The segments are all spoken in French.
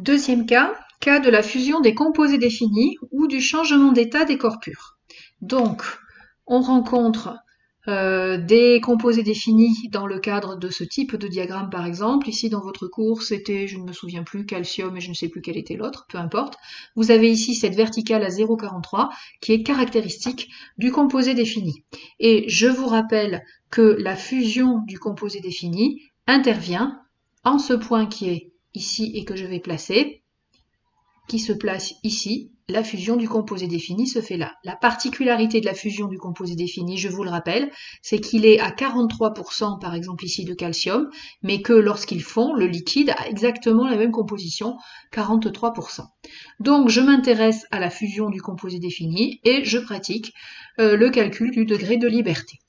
Deuxième cas de la fusion des composés définis ou du changement d'état des corps purs. Donc, on rencontre des composés définis dans le cadre de ce type de diagramme par exemple. Ici dans votre cours c'était, je ne me souviens plus, calcium et je ne sais plus quel était l'autre, peu importe. Vous avez ici cette verticale à 0,43 qui est caractéristique du composé défini. Et je vous rappelle que la fusion du composé défini intervient en ce point qui est ici et que je vais placer, qui se place ici. La fusion du composé défini se fait là. La particularité de la fusion du composé défini, je vous le rappelle, c'est qu'il est à 43% par exemple ici de calcium, mais que lorsqu'ils fond, le liquide a exactement la même composition, 43%. Donc je m'intéresse à la fusion du composé défini et je pratique le calcul du degré de liberté.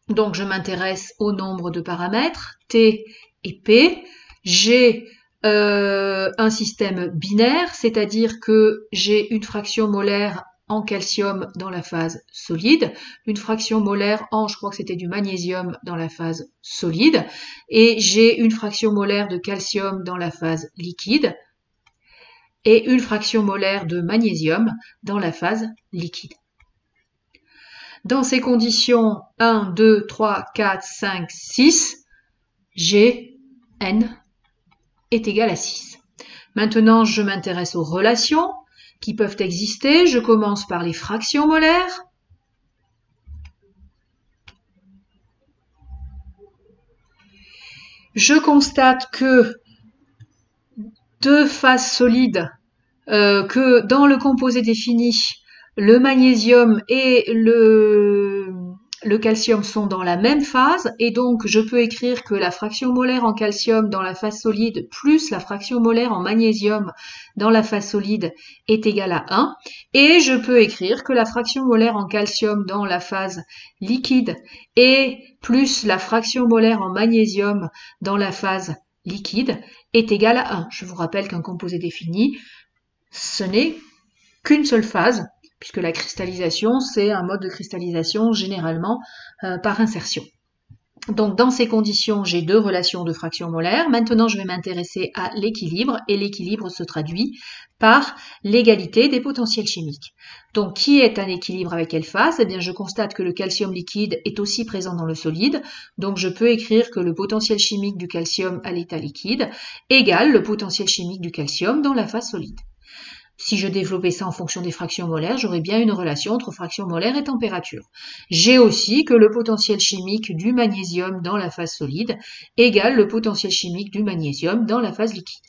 Donc je m'intéresse au nombre de paramètres, T et P. J'ai un système binaire, c'est-à-dire que j'ai une fraction molaire en calcium dans la phase solide, une fraction molaire en, je crois que c'était du magnésium dans la phase solide, et j'ai une fraction molaire de calcium dans la phase liquide, et une fraction molaire de magnésium dans la phase liquide. Dans ces conditions 1, 2, 3, 4, 5, 6, j'ai N est égal à 6. Maintenant, je m'intéresse aux relations qui peuvent exister. Je commence par les fractions molaires. Je constate que deux phases solides, que dans le composé défini, le magnésium et le calcium sont dans la même phase, et donc je peux écrire que la fraction molaire en calcium dans la phase solide plus la fraction molaire en magnésium dans la phase solide est égale à 1, et je peux écrire que la fraction molaire en calcium dans la phase liquide et plus la fraction molaire en magnésium dans la phase liquide est égale à 1. Je vous rappelle qu'un composé défini, ce n'est qu'une seule phase, puisque la cristallisation, c'est un mode de cristallisation généralement par insertion. Donc dans ces conditions, j'ai deux relations de fractions molaires. Maintenant, je vais m'intéresser à l'équilibre, et l'équilibre se traduit par l'égalité des potentiels chimiques. Donc qui est un équilibre avec quelle phase? Eh bien, je constate que le calcium liquide est aussi présent dans le solide, donc je peux écrire que le potentiel chimique du calcium à l'état liquide égale le potentiel chimique du calcium dans la phase solide. Si je développais ça en fonction des fractions molaires, j'aurais bien une relation entre fractions molaires et température. J'ai aussi que le potentiel chimique du magnésium dans la phase solide égale le potentiel chimique du magnésium dans la phase liquide.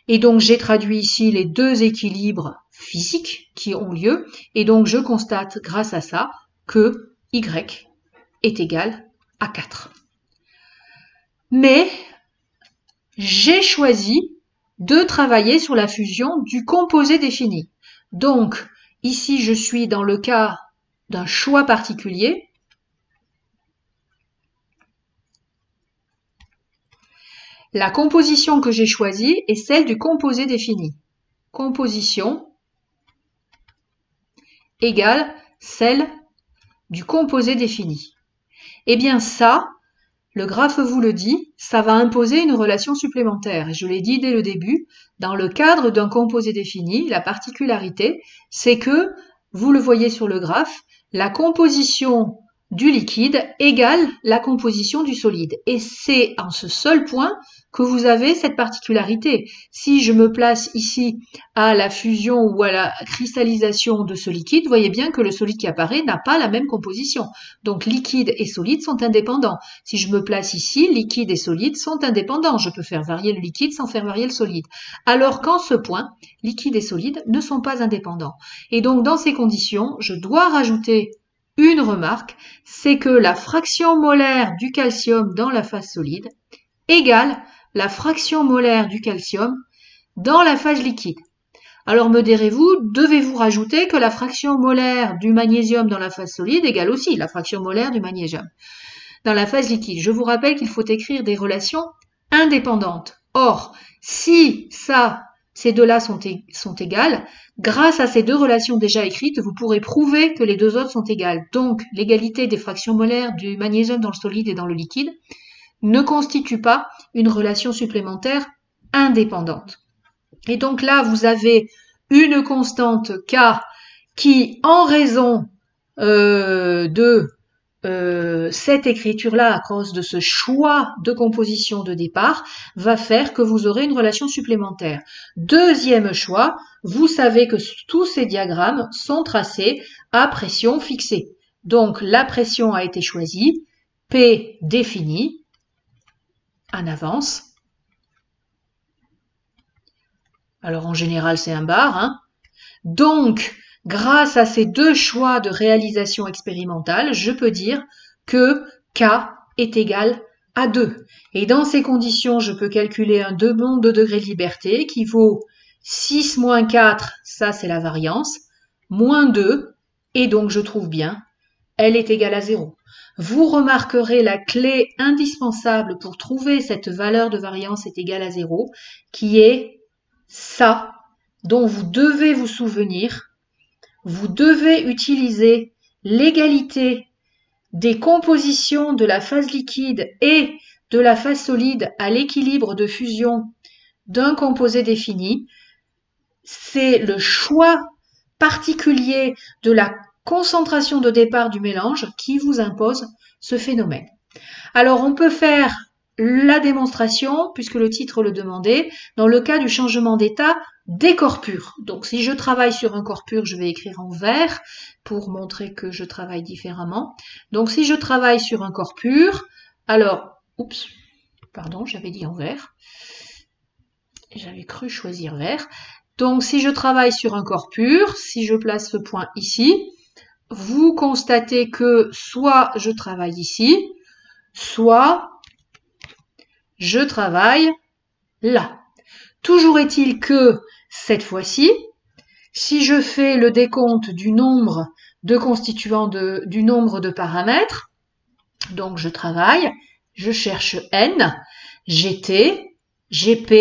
Et donc j'ai traduit ici les deux équilibres physiques qui ont lieu, et donc je constate grâce à ça que Y est égal à 4. Mais j'ai choisi de travailler sur la fusion du composé défini. Donc, ici, je suis dans le cas d'un choix particulier. La composition que j'ai choisie est celle du composé défini. Composition égale celle du composé défini. Eh bien ça, le graphe vous le dit, ça va imposer une relation supplémentaire. Et je l'ai dit dès le début, dans le cadre d'un composé défini, la particularité, c'est que, vous le voyez sur le graphe, la composition du liquide égale la composition du solide. Et c'est en ce seul point que vous avez cette particularité. Si je me place ici à la fusion ou à la cristallisation de ce liquide, vous voyez bien que le solide qui apparaît n'a pas la même composition. Donc liquide et solide sont indépendants. Si je me place ici, liquide et solide sont indépendants. Je peux faire varier le liquide sans faire varier le solide. Alors qu'en ce point, liquide et solide ne sont pas indépendants. Et donc dans ces conditions, je dois rajouter une remarque, c'est que la fraction molaire du calcium dans la phase solide égale la fraction molaire du calcium dans la phase liquide. Alors me direz-vous, devez-vous rajouter que la fraction molaire du magnésium dans la phase solide égale aussi la fraction molaire du magnésium dans la phase liquide? Je vous rappelle qu'il faut écrire des relations indépendantes. Or, si ces deux-là sont égales, grâce à ces deux relations déjà écrites, vous pourrez prouver que les deux autres sont égales. Donc, l'égalité des fractions molaires du magnésium dans le solide et dans le liquide ne constitue pas une relation supplémentaire indépendante. Et donc là, vous avez une constante K qui, en raison de cette écriture-là, à cause de ce choix de composition de départ, va faire que vous aurez une relation supplémentaire. Deuxième choix, vous savez que tous ces diagrammes sont tracés à pression fixée. Donc la pression a été choisie, P définie, en avance. Alors en général c'est un bar, hein. Donc, grâce à ces deux choix de réalisation expérimentale, je peux dire que K est égal à 2. Et dans ces conditions, je peux calculer un nombre de degrés de liberté qui vaut 6 moins 4, ça c'est la variance, moins 2, et donc je trouve bien, elle est égale à 0. Vous remarquerez la clé indispensable pour trouver cette valeur de variance est égale à 0, qui est ça, dont vous devez vous souvenir. Vous devez utiliser l'égalité des compositions de la phase liquide et de la phase solide à l'équilibre de fusion d'un composé défini. C'est le choix particulier de la concentration de départ du mélange qui vous impose ce phénomène. Alors on peut faire la démonstration, puisque le titre le demandait, dans le cas du changement d'état des corps purs. Donc si je travaille sur un corps pur, je vais écrire en vert pour montrer que je travaille différemment. Donc si je travaille sur un corps pur, alors, oups, pardon, j'avais dit en vert. J'avais cru choisir vert. Donc si je travaille sur un corps pur, si je place ce point ici, vous constatez que soit je travaille ici, soit je travaille là. Toujours est-il que, cette fois-ci, si je fais le décompte du nombre de constituants du nombre de paramètres, donc je travaille, je cherche N, GT, GP,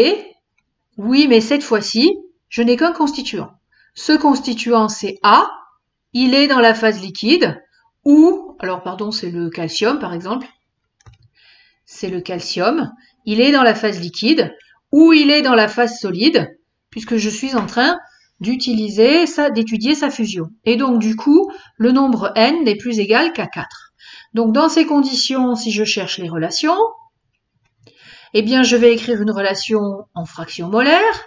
oui, mais cette fois-ci, je n'ai qu'un constituant. Ce constituant, c'est A, il est dans la phase liquide, ou, alors pardon, c'est le calcium par exemple, c'est le calcium, il est dans la phase liquide, ou il est dans la phase solide, puisque je suis en train d'étudier sa fusion. Et donc, du coup, le nombre n n'est plus égal qu'à 4. Donc, dans ces conditions, si je cherche les relations, eh bien, je vais écrire une relation en fraction molaire.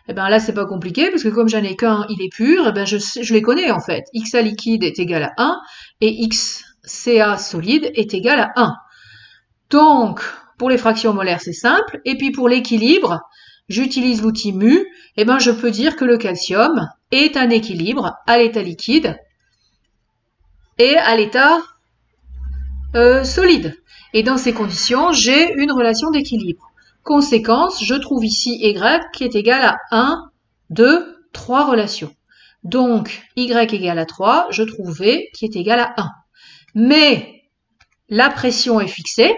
Eh bien, là, c'est pas compliqué, parce que comme j'en ai qu'un, il est pur, eh bien, je les connais, en fait. XA liquide est égal à 1, et XCA solide est égal à 1. Donc, pour les fractions molaires, c'est simple. Et puis, pour l'équilibre, j'utilise l'outil mu. Eh ben, je peux dire que le calcium est un équilibre à l'état liquide et à l'état solide. Et dans ces conditions, j'ai une relation d'équilibre. Conséquence, je trouve ici Y qui est égal à 1, 2, 3 relations. Donc, Y égale à 3, je trouve V qui est égal à 1. Mais la pression est fixée.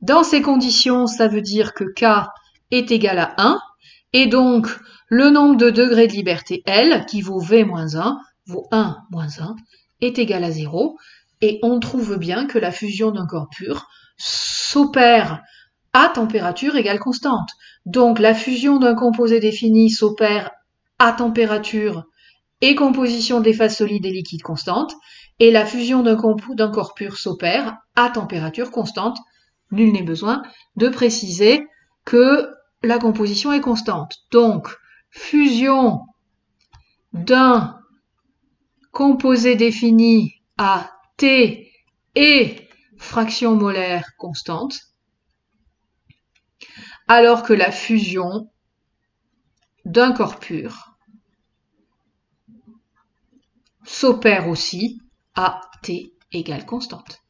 Dans ces conditions, ça veut dire que K est égal à 1, et donc le nombre de degrés de liberté L, qui vaut V moins 1, vaut 1 moins 1, est égal à 0, et on trouve bien que la fusion d'un corps pur s'opère à température égale constante. Donc la fusion d'un composé défini s'opère à température et composition des phases solides et liquides constantes, et la fusion d'un corps pur s'opère à température constante. Nul n'est besoin de préciser que la composition est constante. Donc, fusion d'un composé défini à T et fraction molaire constante, alors que la fusion d'un corps pur s'opère aussi à T égale constante.